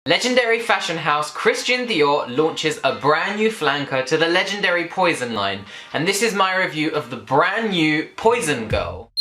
Legendary fashion house Christian Dior launches a brand new flanker to the legendary Poison line, and this is my review of the brand new Poison Girl.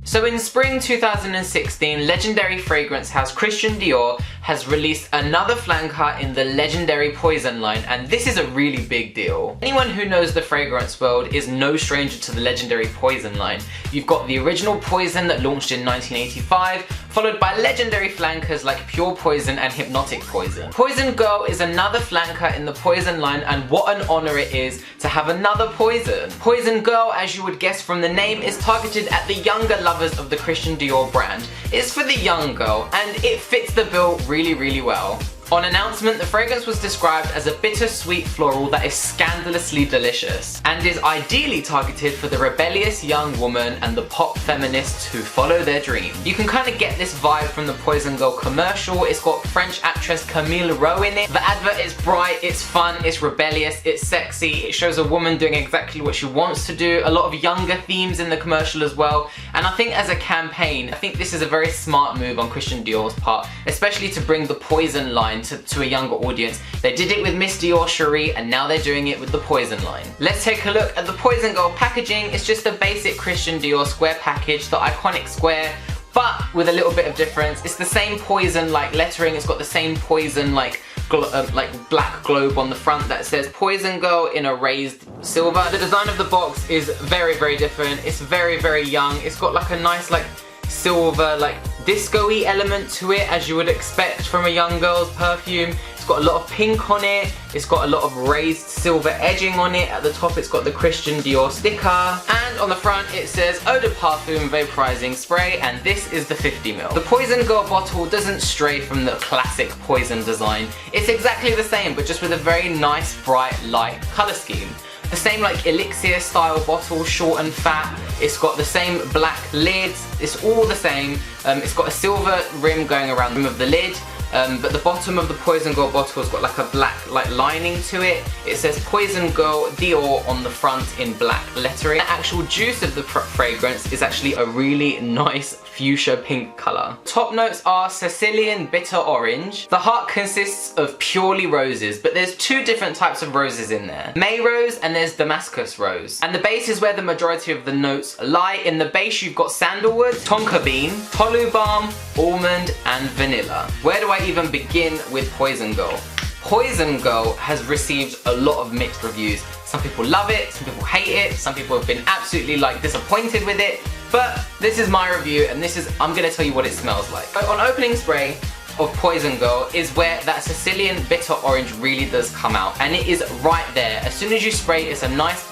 So in spring 2016, legendary fragrance house Christian Dior has released another flanker in the legendary Poison line, and this is a really big deal. Anyone who knows the fragrance world is no stranger to the legendary Poison line. You've got the original Poison that launched in 1985, followed by legendary flankers like Pure Poison and Hypnotic Poison. Poison Girl is another flanker in the Poison line, and what an honor it is to have another Poison. Poison Girl, as you would guess from the name, is targeted at the younger lovers of the Christian Dior brand. It's for the young girl, and it fits the bill really well. On announcement, the fragrance was described as a bittersweet floral that is scandalously delicious and is ideally targeted for the rebellious young woman and the pop feminists who follow their dream. You can kind of get this vibe from the Poison Girl commercial. It's got French actress Camille Rowe in it. The advert is bright, it's fun, it's rebellious, it's sexy. It shows a woman doing exactly what she wants to do. A lot of younger themes in the commercial as well. And I think as a campaign, I think this is a very smart move on Christian Dior's part, especially to bring the Poison line to a younger audience. They did it with Miss Dior Cherie, and now they're doing it with the Poison line. Let's take a look at the Poison Girl packaging. It's just a basic Christian Dior square package, the iconic square, but with a little bit of difference. It's the same Poison like lettering. It's got the same Poison like black globe on the front that says Poison Girl in a raised silver. The design of the box is very different. It's very young. It's got like a nice like silver like disco-y element to it, as you would expect from a young girl's perfume. It's got a lot of pink on it, it's got a lot of raised silver edging on it. At the top it's got the Christian Dior sticker, and on the front it says Eau de Parfum vaporizing spray, and this is the 50ml. The Poison Girl bottle doesn't stray from the classic Poison design. It's exactly the same, but just with a very nice bright light colour scheme. The same like elixir style bottle, short and fat. It's got the same black lids. It's all the same. It's got a silver rim going around the rim of the lid. But the bottom of the Poison Girl bottle has got like a black lining to it. It says Poison Girl Dior on the front in black lettering. The actual juice of the fragrance is actually a really nice fuchsia pink colour. Top notes are Sicilian bitter orange. The heart consists of purely roses, but there's two different types of roses in there. May rose and there's Damascus rose. And the base is where the majority of the notes lie. In the base you've got sandalwood, tonka bean, tolu balm, almond and vanilla. Where do I even begin with Poison Girl? Poison Girl has received a lot of mixed reviews. Some people love it, some people hate it, some people have been absolutely like disappointed with it, but this is my review, and I'm gonna tell you what it smells like. So on opening spray of Poison Girl is where that Sicilian bitter orange really does come out, and it is right there. As soon as you spray, it's a nice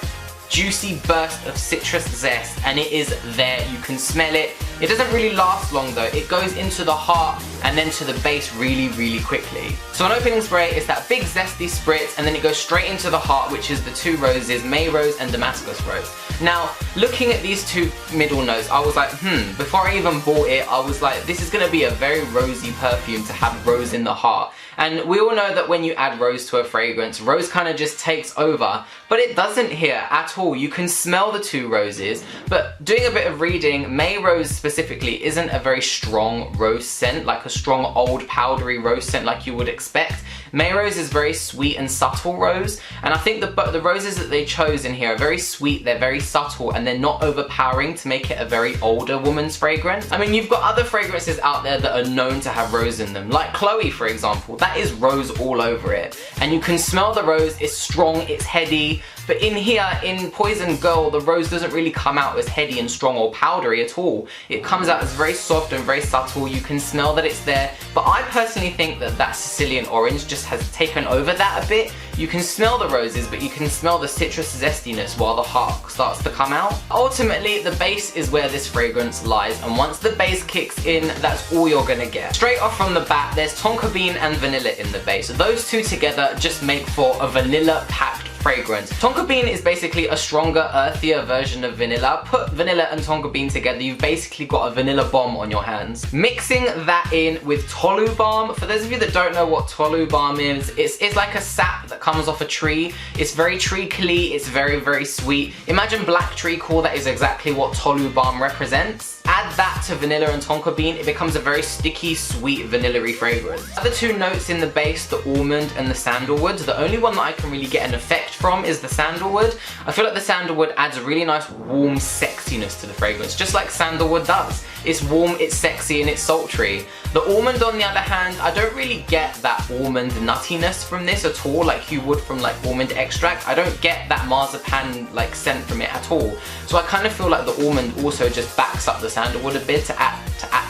juicy burst of citrus zest, and it is there. You can smell it. It doesn't really last long though. It goes into the heart and then to the base really quickly. So on opening spray, it's that big zesty spritz, and then it goes straight into the heart, which is the two roses, May rose and Damascus rose. Now, looking at these two middle notes, I was like, before I even bought it, I was like, this is gonna be a very rosy perfume to have rose in the heart. And we all know that when you add rose to a fragrance, rose kind of just takes over, but it doesn't here at all. You can smell the two roses, but doing a bit of reading, May rose specifically isn't a very strong rose scent, like a strong old powdery rose scent like you would expect. May rose is very sweet and subtle rose, and I think the roses that they chose in here are very sweet, they're very subtle, and they're not overpowering to make it a very older woman's fragrance. I mean, you've got other fragrances out there that are known to have rose in them, like Chloe for example. That is rose all over it, and you can smell the rose. It's strong, it's heady, but in here, in Poison Girl, the rose doesn't really come out as heady and strong or powdery at all. It comes out as very soft and very subtle. You can smell that it's there, but I personally think that that Sicilian orange just has taken over that a bit. You can smell the roses, but you can smell the citrus zestiness while the heart starts to come out. Ultimately, the base is where this fragrance lies, and once the base kicks in, that's all you're gonna get. Straight off from the bat, there's tonka bean and vanilla in the base. Those two together just make for a vanilla-packed fragrance. Tonka bean is basically a stronger, earthier version of vanilla. Put vanilla and tonka bean together, you've basically got a vanilla bomb on your hands. Mixing that in with tolu balm. For those of you that don't know what tolu balm is, it's like a sap that comes off a tree. It's very treacly, it's very sweet. Imagine black treacle, that is exactly what tolu balm represents. Add that to vanilla and tonka bean, it becomes a very sticky, sweet, vanilla-y fragrance. The other two notes in the base, the almond and the sandalwood, the only one that I can really get an effect from is the sandalwood. I feel like the sandalwood adds a really nice warm sexiness to the fragrance, just like sandalwood does. It's warm, it's sexy, and it's sultry. The almond, on the other hand, I don't really get that almond nuttiness from this at all, like you would from like almond extract. I don't get that marzipan like scent from it at all. So I kind of feel like the almond also just backs up the sandalwood a bit to add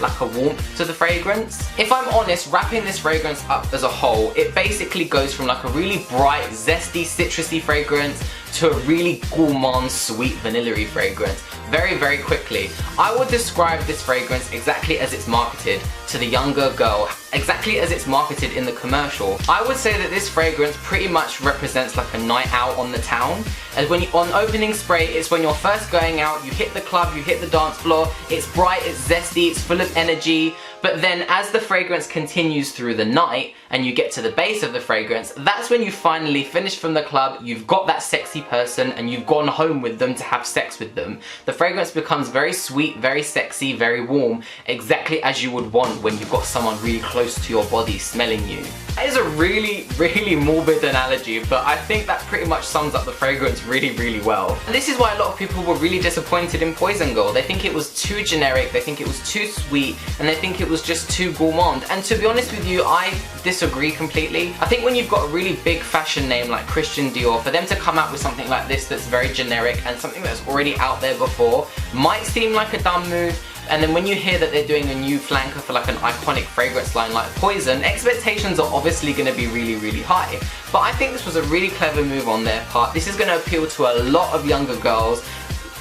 like a warmth to the fragrance. If I'm honest, wrapping this fragrance up as a whole, it basically goes from like a really bright, zesty, citrusy fragrance to a really gourmand, sweet, vanilla-y fragrance very, very quickly. I would describe this fragrance exactly as it's marketed to the younger girl, exactly as it's marketed in the commercial. I would say that this fragrance pretty much represents like a night out on the town. And when on opening spray, it's when you're first going out, you hit the club, you hit the dance floor, it's bright, it's zesty, it's full of energy. But then as the fragrance continues through the night and you get to the base of the fragrance, that's when you finally finish from the club, you've got that sexy person and you've gone home with them to have sex with them. The fragrance becomes very sweet, very sexy, very warm, exactly as you would want when you've got someone really close to your body smelling you. That is a really, really morbid analogy, but I think that pretty much sums up the fragrance really, really well. And this is why a lot of people were really disappointed in Poison Girl. They think it was too generic, they think it was too sweet, and they think it was just too gourmand. And to be honest with you, I disagree completely. I think when you've got a really big fashion name like Christian Dior, for them to come out with something like this that's very generic and something that's already out there before might seem like a dumb move. And then when you hear that they're doing a new flanker for like an iconic fragrance line like Poison, expectations are obviously going to be really, really high. But I think this was a really clever move on their part. This is going to appeal to a lot of younger girls.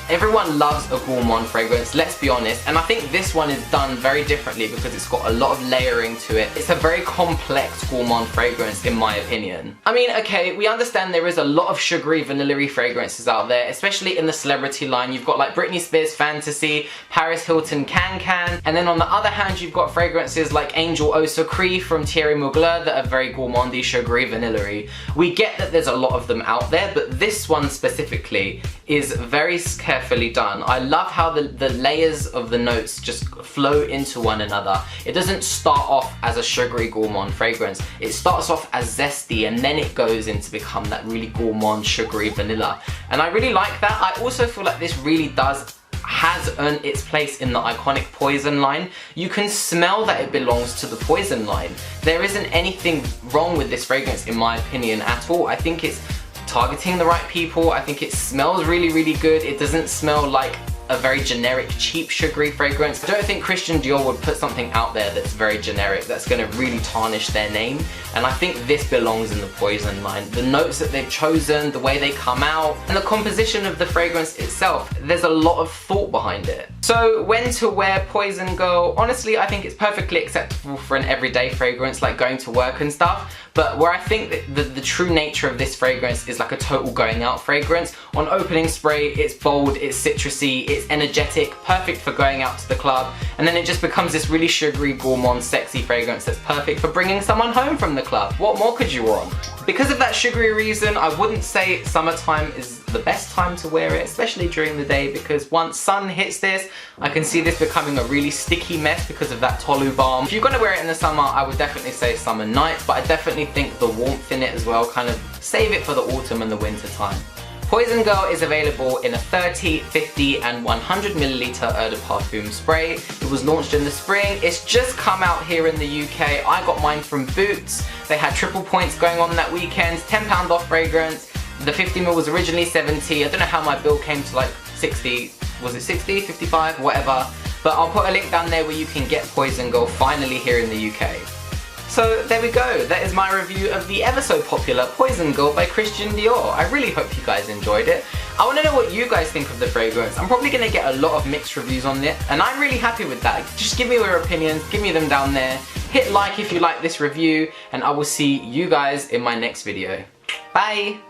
Everyone loves a gourmand fragrance, let's be honest, and I think this one is done very differently because it's got a lot of layering to it. It's a very complex gourmand fragrance in my opinion. I mean, okay, we understand there is a lot of sugary, vanilla-y fragrances out there, especially in the celebrity line. You've got like Britney Spears Fantasy, Paris Hilton Can Can, and then on the other hand you've got fragrances like Angel Eau Secret from Thierry Mugler that are very gourmandy, sugary, vanilla-y. We get that there's a lot of them out there, but this one specifically is very carefully done. I love how the layers of the notes just flow into one another. It doesn't start off as a sugary gourmand fragrance. It starts off as zesty and then it goes into become that really gourmand, sugary vanilla. And I really like that. I also feel like this really has earned its place in the iconic Poison line. You can smell that it belongs to the Poison line. There isn't anything wrong with this fragrance in my opinion at all. I think it's targeting the right people. I think it smells really, really good. It doesn't smell like a very generic, cheap, sugary fragrance. I don't think Christian Dior would put something out there that's very generic, that's gonna really tarnish their name. And I think this belongs in the Poison line. The notes that they've chosen, the way they come out, and the composition of the fragrance itself, there's a lot of thought behind it. So when to wear Poison Girl? Honestly, I think it's perfectly acceptable for an everyday fragrance, like going to work and stuff. But where I think that the true nature of this fragrance is like a total going out fragrance. On opening spray, it's bold, it's citrusy, it's energetic, perfect for going out to the club. And then it just becomes this really sugary, gourmand, sexy fragrance that's perfect for bringing someone home from the club. What more could you want? Because of that sugary reason, I wouldn't say summertime is the best time to wear it, especially during the day, because once sun hits this, I can see this becoming a really sticky mess because of that tolu balm. If you're gonna wear it in the summer, I would definitely say summer nights, but I definitely think the warmth in it as well, kind of save it for the autumn and the winter time. Poison Girl is available in a 30, 50 and 100 milliliter Eau de Parfum spray. It was launched in the spring. It's just come out here in the UK. I got mine from Boots. They had triple points going on that weekend, £10 off fragrance. The 50ml was originally 70. I don't know how my bill came to like 60. Was it 60, 55, whatever. But I'll put a link down there where you can get Poison Girl finally here in the UK. So there we go, that is my review of the ever so popular Poison Girl by Christian Dior. I really hope you guys enjoyed it. I want to know what you guys think of the fragrance. I'm probably going to get a lot of mixed reviews on it, and I'm really happy with that. Just give me your opinions, give me them down there. Hit like if you like this review, and I will see you guys in my next video. Bye!